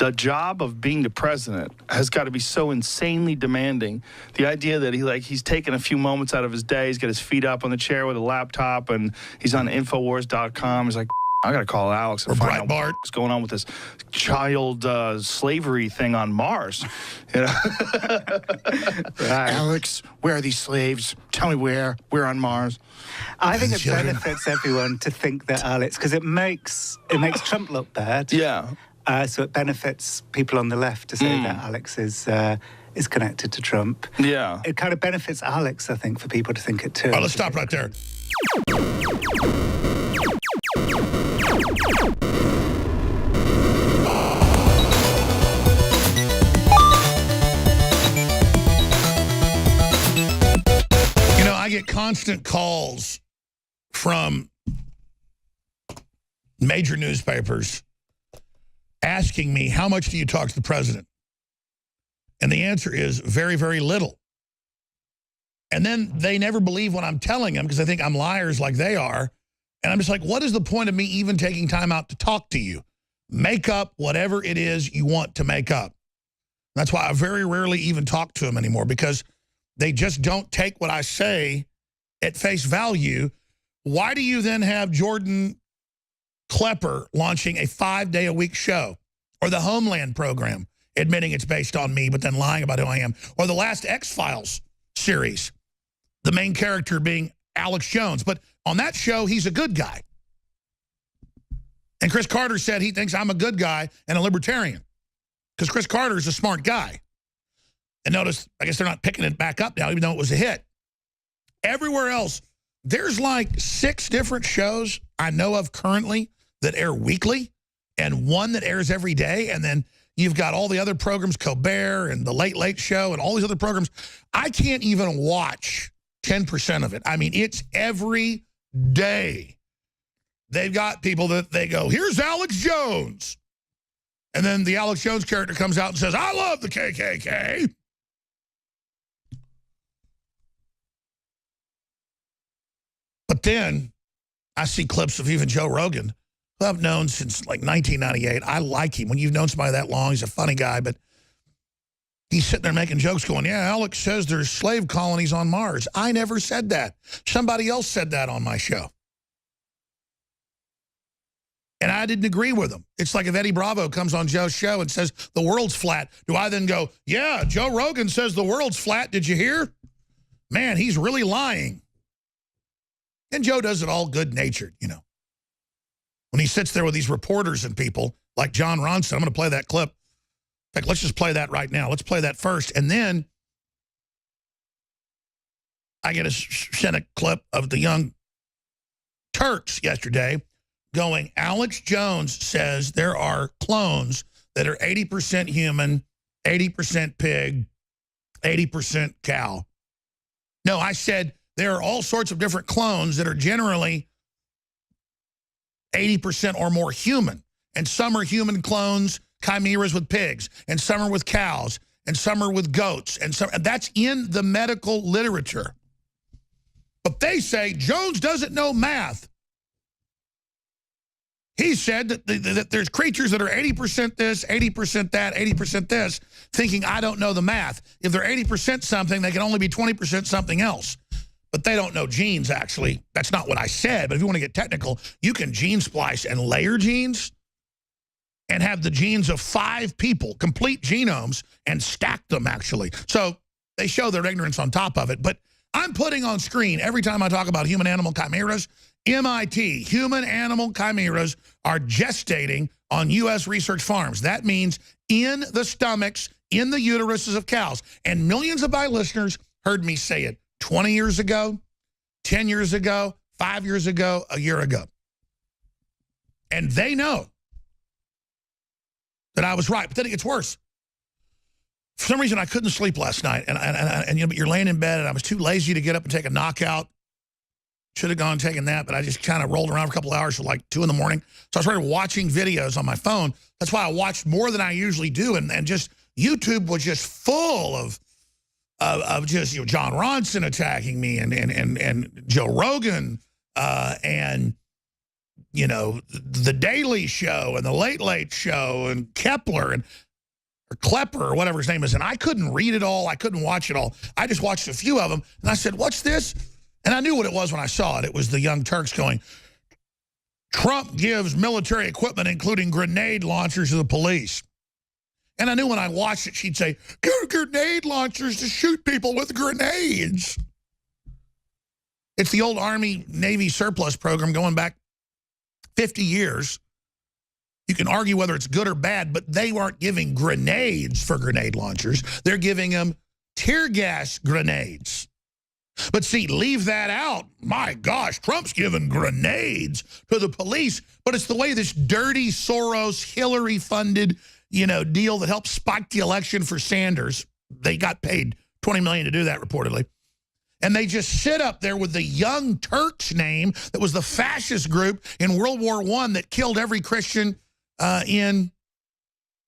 the job of being the president has got to be so insanely demanding. The idea that he's taking a few moments out of his day, he's got his feet up on the chair with a laptop, and he's on Infowars.com. He's like, I got to call Alex and find out what's going on with this child slavery thing on Mars. You know? Right. Alex, where are these slaves? Tell me where. We're on Mars. I think it benefits everyone to think that Alex, because it makes Trump look bad. Yeah. So it benefits people on the left to say that Alex is connected to Trump. Yeah. It kind of benefits Alex, I think, for people to think it too. All right, let's stop right there. You know, I get constant calls from major newspapers asking me, how much do you talk to the president? And the answer is very, very little. And then they never believe what I'm telling them because they think I'm liars like they are. And I'm just like, what is the point of me even taking time out to talk to you? Make up whatever it is you want to make up. That's why I very rarely even talk to them anymore, because they just don't take what I say at face value. Why do you then have Jordan Klepper launching a 5-day-a-week show, or the Homeland program admitting it's based on me but then lying about who I am, or the last X-Files series, the main character being Alex Jones? But on that show, he's a good guy. And Chris Carter said he thinks I'm a good guy and a libertarian, because Chris Carter is a smart guy. And notice, I guess they're not picking it back up now, even though it was a hit. Everywhere else, there's like 6 different shows I know of currently that air weekly, and one that airs every day. And then you've got all the other programs, Colbert and the Late Late Show and all these other programs. I can't even watch 10% of it. I mean, it's every day. They've got people that they go, here's Alex Jones. And then the Alex Jones character comes out and says, I love the KKK. But then I see clips of even Joe Rogan, who I've known since like 1998. I like him. When you've known somebody that long, he's a funny guy, but he's sitting there making jokes going, yeah, Alex says there's slave colonies on Mars. I never said that. Somebody else said that on my show. And I didn't agree with him. It's like if Eddie Bravo comes on Joe's show and says the world's flat, do I then go, yeah, Joe Rogan says the world's flat. Did you hear? Man, he's really lying. And Joe does it all good-natured, you know. When he sits there with these reporters and people like John Ronson, I'm going to play that clip. In fact, let's just play that right now. Let's play that first. And then I get sent a clip of the Young Turks yesterday going, Alex Jones says there are clones that are 80% human, 80% pig, 80% cow. No, I said there are all sorts of different clones that are generally 80% or more human. And some are human clones, chimeras with pigs, and some are with cows, and some are with goats, and that's in the medical literature. But they say Jones doesn't know math. He said that there's creatures that are 80% this, 80% that, 80% this, thinking I don't know the math. If they're 80% something, they can only be 20% something else. But they don't know genes, actually. That's not what I said, but if you want to get technical, you can gene splice and layer genes and have the genes of 5 people, complete genomes, and stack them, actually. So they show their ignorance on top of it. But I'm putting on screen, every time I talk about human-animal chimeras, MIT, human-animal chimeras, are gestating on U.S. research farms. That means in the stomachs, in the uteruses of cows. And millions of my listeners heard me say it 20 years ago, 10 years ago, 5 years ago, a year ago. And they know that I was right. But then it gets worse. For some reason, I couldn't sleep last night. And you know, you're laying in bed, and I was too lazy to get up and take a knockout. Should have gone and taken that, but I just kind of rolled around for a couple of hours till like 2 in the morning. So I started watching videos on my phone. That's why I watched more than I usually do. And just YouTube was just full of just, you know, John Ronson attacking me and Joe Rogan and you know, The Daily Show and The Late Late Show and Kepler and or Klepper or whatever his name is. And I couldn't read it all. I couldn't watch it all. I just watched a few of them. And I said, what's this? And I knew what it was when I saw it. It was the Young Turks going, Trump gives military equipment, including grenade launchers, to the police. And I knew when I watched it, she'd say, grenade launchers to shoot people with grenades. It's the old Army-Navy surplus program going back 50 years. You can argue whether it's good or bad, but they weren't giving grenades for grenade launchers. They're giving them tear gas grenades. But see, leave that out. My gosh, Trump's giving grenades to the police. But it's the way this dirty Soros, Hillary-funded, you know, deal that helped spike the election for Sanders. They got paid $20 million to do that, reportedly. And they just sit up there with the Young Turks name that was the fascist group in World War I that killed every Christian in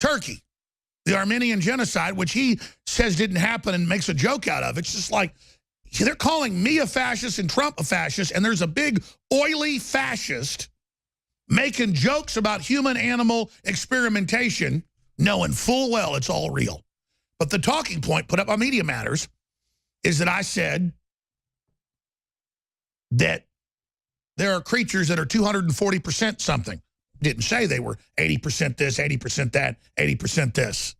Turkey. The Armenian genocide, which he says didn't happen and makes a joke out of. It's just like, they're calling me a fascist and Trump a fascist, and there's a big oily fascist making jokes about human-animal experimentation, knowing full well it's all real. But the talking point put up by Media Matters is that I said that there are creatures that are 240% something. Didn't say they were 80% this, 80% that, 80% this.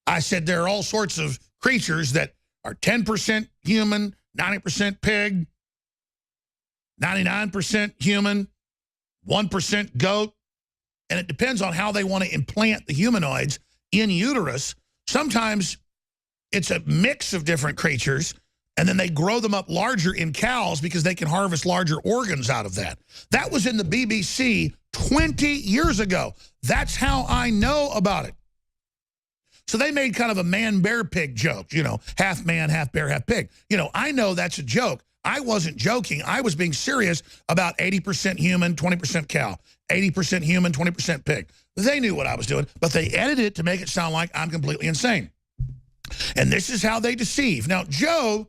I said there are all sorts of creatures that are 10% human, 90% pig, 99% human, 1% goat. And it depends on how they want to implant the humanoids in uterus. Sometimes it's a mix of different creatures, and then they grow them up larger in cows because they can harvest larger organs out of that. That was in the BBC 20 years ago. That's how I know about it. So they made kind of a man-bear-pig joke, you know, half man, half bear, half pig. You know, I know that's a joke. I wasn't joking. I was being serious about 80% human, 20% cow, 80% human, 20% pig. They knew what I was doing, but they edited it to make it sound like I'm completely insane. And this is how they deceive. Now, Joe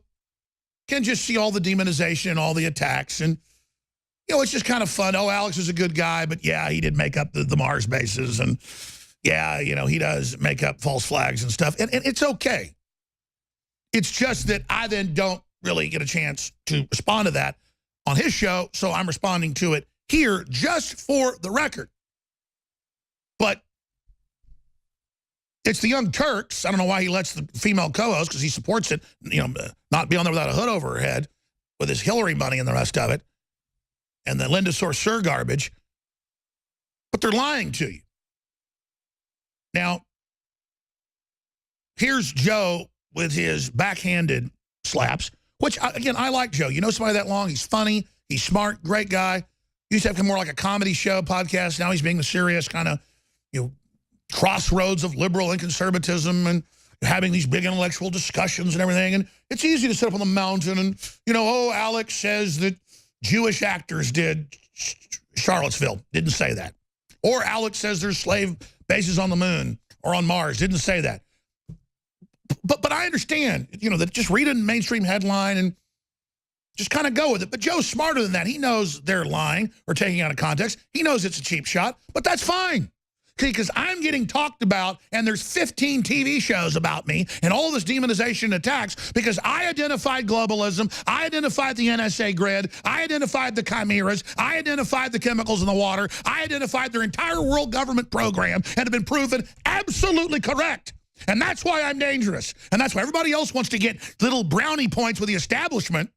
can just see all the demonization and all the attacks, and, you know, it's just kind of fun. Oh, Alex is a good guy, but yeah, he did make up the Mars bases, and yeah, you know, he does make up false flags and stuff, and it's okay. It's just that I then don't really get a chance to respond to that on his show, so I'm responding to it here just for the record. But it's the Young Turks. I don't know why he lets the female co-host, because he supports it, you know, not be on there without a hood over her head with his Hillary money and the rest of it, and the Linda Sarsour garbage. But they're lying to you. Now, here's Joe with his backhanded slaps, which, again, I like Joe. You know somebody that long? He's funny. He's smart. Great guy. Used to have him more like a comedy show podcast. Now he's being the serious kind of, you know, crossroads of liberal and conservatism and having these big intellectual discussions and everything. And it's easy to sit up on the mountain and, you know, oh, Alex says that Jewish actors did Charlottesville. Didn't say that. Or Alex says there's slave bases on the moon or on Mars. Didn't say that. But I understand, you know, that just read a mainstream headline and just kind of go with it. But Joe's smarter than that. He knows they're lying or taking out of context. He knows it's a cheap shot, but that's fine. Because I'm getting talked about, and there's 15 TV shows about me and all this demonization and attacks because I identified globalism, I identified the NSA grid, I identified the chimeras, I identified the chemicals in the water, I identified their entire world government program and have been proven absolutely correct. And that's why I'm dangerous. And that's why everybody else wants to get little brownie points with the establishment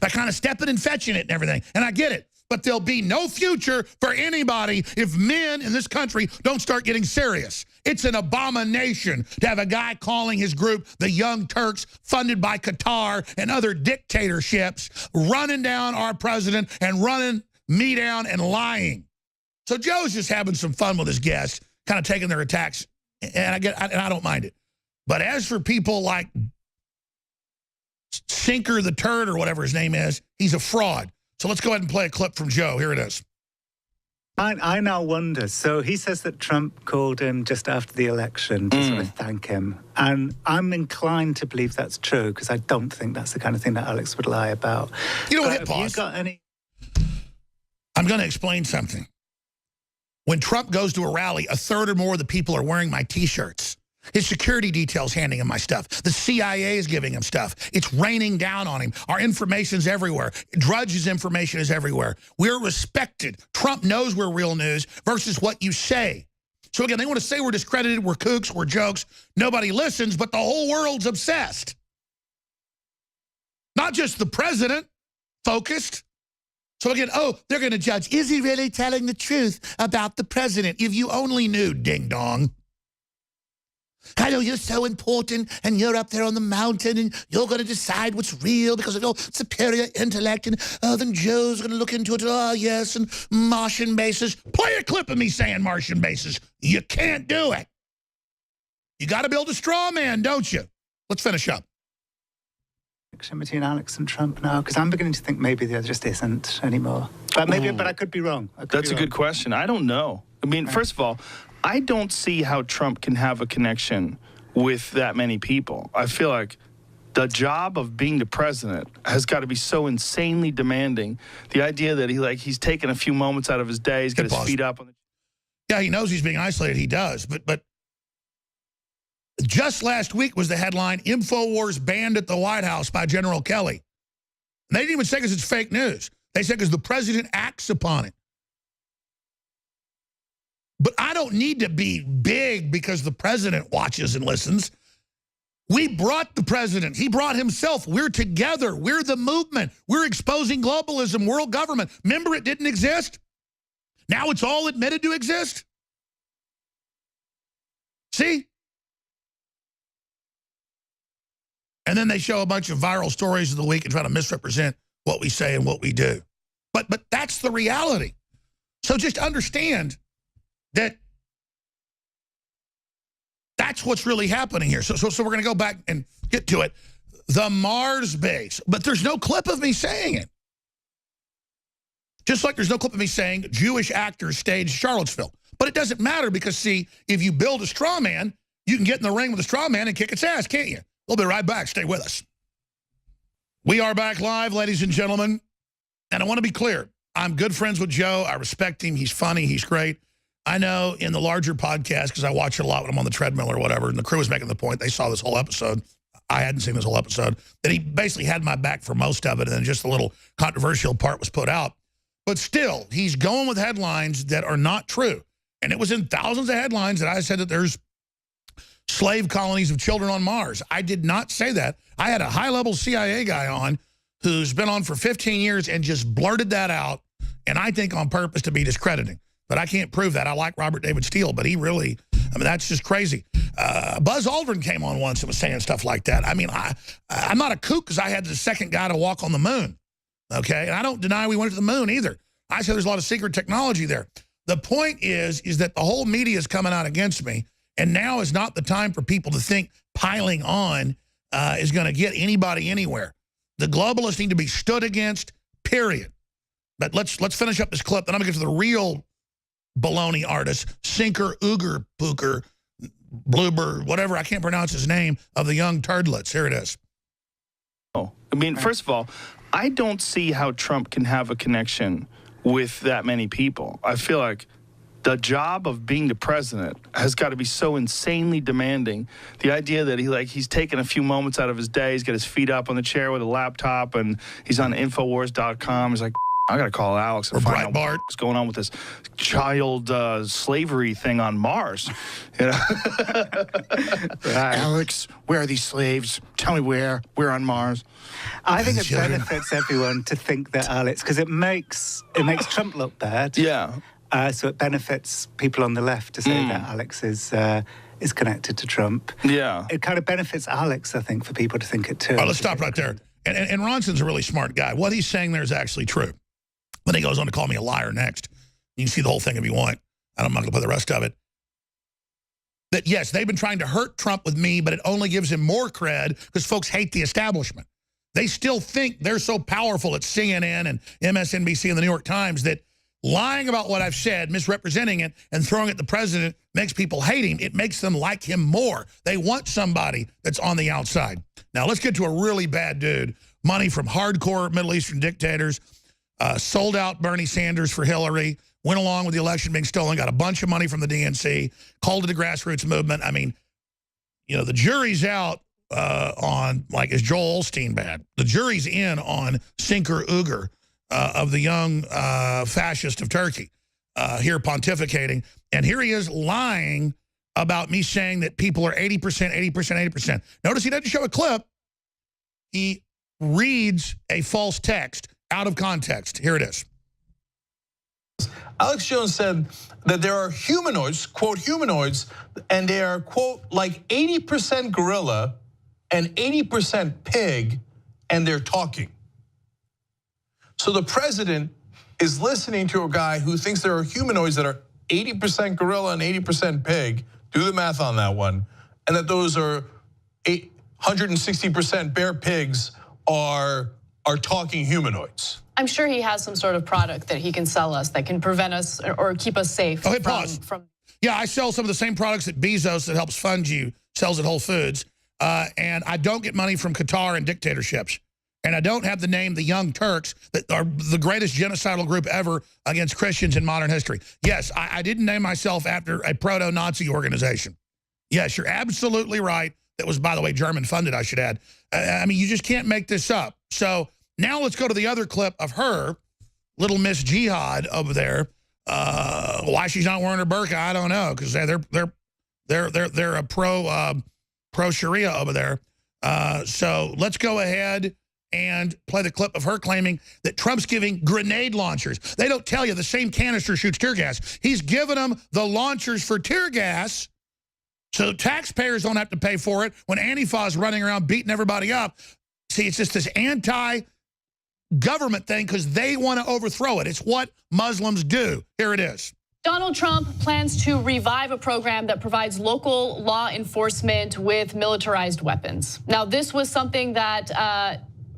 by kind of stepping and fetching it and everything. And I get it. But there'll be no future for anybody if men in this country don't start getting serious. It's an abomination to have a guy calling his group the Young Turks, funded by Qatar and other dictatorships, running down our president and running me down and lying. So Joe's just having some fun with his guests, kind of taking their attacks, and I don't mind it. But as for people like Sinker the Turd or whatever his name is, he's a fraud. So let's go ahead and play a clip from Joe. Here it is. I now wonder, so he says that Trump called him just after the election to sort of thank him. And I'm inclined to believe that's true because I don't think that's the kind of thing that Alex would lie about. You know what, hit pause. Have you got any... I'm going to explain something. When Trump goes to a rally, a third or more of the people are wearing my T-shirts. His security detail's handing him my stuff. The CIA is giving him stuff. It's raining down on him. Our information's everywhere. Drudge's information is everywhere. We're respected. Trump knows we're real news versus what you say. So again, they want to say we're discredited, we're kooks, we're jokes. Nobody listens, but the whole world's obsessed. Not just the president focused. So again, oh, they're going to judge. Is he really telling the truth about the president? If you only knew, ding-dong. I know you're so important, and you're up there on the mountain, and you're going to decide what's real because of your superior intellect, and then Joe's going to look into it, oh, yes, and Martian bases. Play a clip of me saying Martian bases. You can't do it. You got to build a straw man, don't you? Let's finish up. Between Alex and Trump now, because I'm beginning to think maybe there just isn't anymore. But maybe, but I could be wrong. That's a good question. I don't know. I mean, first of all, I don't see how Trump can have a connection with that many people. I feel like the job of being the president has got to be so insanely demanding. The idea that he's taking a few moments out of his day, he's got his feet up on the... Yeah, he knows he's being isolated. He does, but just last week was the headline, InfoWars banned at the White House by General Kelly. And they didn't even say because it's fake news. They said because the president acts upon it. But I don't need to be big because the president watches and listens. We brought the president. He brought himself. We're together. We're the movement. We're exposing globalism, world government. Remember it didn't exist? Now it's all admitted to exist? See? And then they show a bunch of viral stories of the week and try to misrepresent what we say and what we do. But that's the reality. So just understand that that's what's really happening here. So we're going to go back and get to it. The Mars base. But there's no clip of me saying it. Just like there's no clip of me saying Jewish actors staged Charlottesville. But it doesn't matter because, see, if you build a straw man, you can get in the ring with a straw man and kick its ass, can't you? We'll be right back. Stay with us. We are back live, ladies and gentlemen. And I want to be clear. I'm good friends with Joe. I respect him. He's funny. He's great. I know in the larger podcast, because I watch it a lot when I'm on the treadmill or whatever, and the crew was making the point, they saw this whole episode. I hadn't seen this whole episode. That he basically had my back for most of it, and then just the little controversial part was put out. But still, he's going with headlines that are not true. And it was in thousands of headlines that I said that there's slave colonies of children on Mars. I did not say that. I had a high-level CIA guy on who's been on for 15 years and just blurted that out, and I think on purpose to be discrediting. But I can't prove that. I like Robert David Steele, but he really, I mean, that's just crazy. Buzz Aldrin came on once and was saying stuff like that. I mean, I'm not a kook because I had the second guy to walk on the moon, okay? And I don't deny we went to the moon either. I said there's a lot of secret technology there. The point is that the whole media is coming out against me, and now is not the time for people to think piling on is going to get anybody anywhere. The globalists need to be stood against, period. But let's finish up this clip, then I'm going to get to the real baloney artist, Cenk Uygure, Bluebird, whatever, I can't pronounce his name, of the young turdlets. Here it is. Oh, I mean, first of all, I don't see how Trump can have a connection with that many people. I feel like the job of being the president has got to be so insanely demanding. The idea that he's taking a few moments out of his day, he's got his feet up on the chair with a laptop, and he's on Infowars.com. He's like, I got to call Alex and find out what's going on with this child slavery thing on Mars. You know? Alex, where are these slaves? Tell me where. We're on Mars. I think it benefits everyone to think that Alex, because it makes Trump look bad. Yeah. So it benefits people on the left to say that Alex is connected to Trump. Yeah. It kind of benefits Alex, I think, for people to think it too. All right, let's stop right there. And Ronson's a really smart guy. What he's saying there is actually true. Then he goes on to call me a liar next. You can see the whole thing if you want. I'm not going to play the rest of it. That, yes, they've been trying to hurt Trump with me, but it only gives him more cred because folks hate the establishment. They still think they're so powerful at CNN and MSNBC and the New York Times that lying about what I've said, misrepresenting it, and throwing at the president makes people hate him. It makes them like him more. They want somebody that's on the outside. Now, let's get to a really bad dude. Money from hardcore Middle Eastern dictators. sold out Bernie Sanders for Hillary, went along with the election being stolen, got a bunch of money from the DNC, called it a grassroots movement. I mean, you know, the jury's out on, like, is Joel Osteen bad? The jury's in on Cenk Uygure of the young fascist of Turkey here pontificating. And here he is lying about me saying that people are 80%, 80%, 80%. Notice he doesn't show a clip. He reads a false text out of context. Here it is. Alex Jones said that there are humanoids, quote, humanoids, and they are, quote, like 80% gorilla and 80% pig, and they're talking. So the president is listening to a guy who thinks there are humanoids that are 80% gorilla and 80% pig, do the math on that one, and that those are 160% bear pigs are talking humanoids. I'm sure he has some sort of product that he can sell us that can prevent us or keep us safe. Oh, hey, pause. Yeah, I sell some of the same products that Bezos, that helps fund you, sells at Whole Foods. And I don't get money from Qatar and dictatorships. And I don't have the name the Young Turks, that are the greatest genocidal group ever against Christians in modern history. Yes, I didn't name myself after a proto-Nazi organization. Yes, you're absolutely right. That was, by the way, German funded, I should add. I mean, you just can't make this up. So now let's go to the other clip of her, little Miss Jihad over there. Why she's not wearing her burqa, I don't know, because they're a pro Sharia over there. So let's go ahead and play the clip of her claiming that Trump's giving grenade launchers. They don't tell you the same canister shoots tear gas. He's giving them the launchers for tear gas, so taxpayers don't have to pay for it when Antifa is running around beating everybody up. See, it's just this anti-government thing because they want to overthrow it. It's what Muslims do. Here it is. Donald Trump plans to revive a program that provides local law enforcement with militarized weapons. Now, this was something that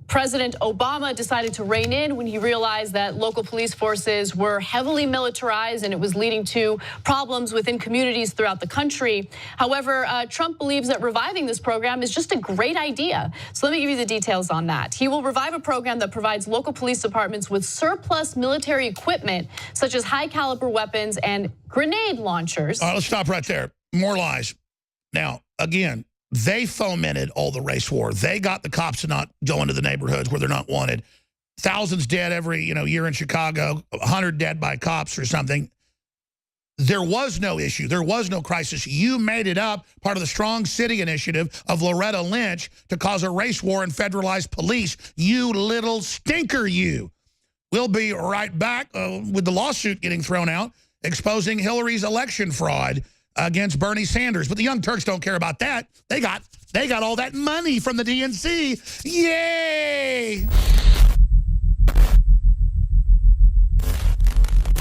President Obama decided to rein in when he realized that local police forces were heavily militarized and it was leading to problems within communities throughout the country. However, Trump believes that reviving this program is just a great idea. So let me give you the details on that. He will revive a program that provides local police departments with surplus military equipment, such as high caliber weapons and grenade launchers. Let's stop right there. More lies. Now, again, they fomented all the race war. They got the cops to not go into the neighborhoods where they're not wanted. Thousands dead every year in Chicago, 100 dead by cops or something. There was no issue. There was no crisis. You made it up, part of the Strong City initiative of Loretta Lynch to cause a race war and federalize police. You little stinker, you. We'll be right back with the lawsuit getting thrown out, exposing Hillary's election fraud against Bernie Sanders. But the Young Turks don't care about that. They got all that money from the DNC. Yay!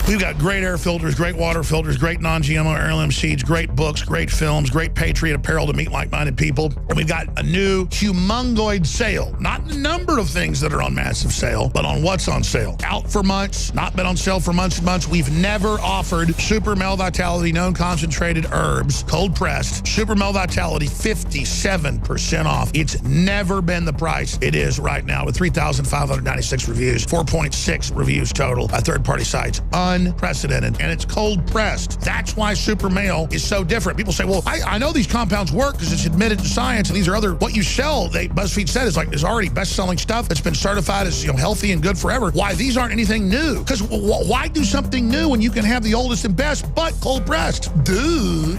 We've got great air filters, great water filters, great non-GMO heirloom seeds, great books, great films, great Patriot apparel to meet like-minded people. And we've got a new humongoid sale. Not the number of things that are on massive sale, but on what's on sale. Out for months, not been on sale for months and months. We've never offered Super Male Vitality known concentrated herbs, cold pressed. Super Male Vitality 57% off. It's never been the price it is right now with 3,596 reviews, 4.6 reviews total at third-party sites. Unprecedented, and it's cold pressed. That's why Super Male is so different. People say, well, I know these compounds work because it's admitted to science, and these are other, what you sell, BuzzFeed said, is already best-selling stuff that's been certified as healthy and good forever. Why these aren't anything new? Because why do something new when you can have the oldest and best, but cold pressed? Duh.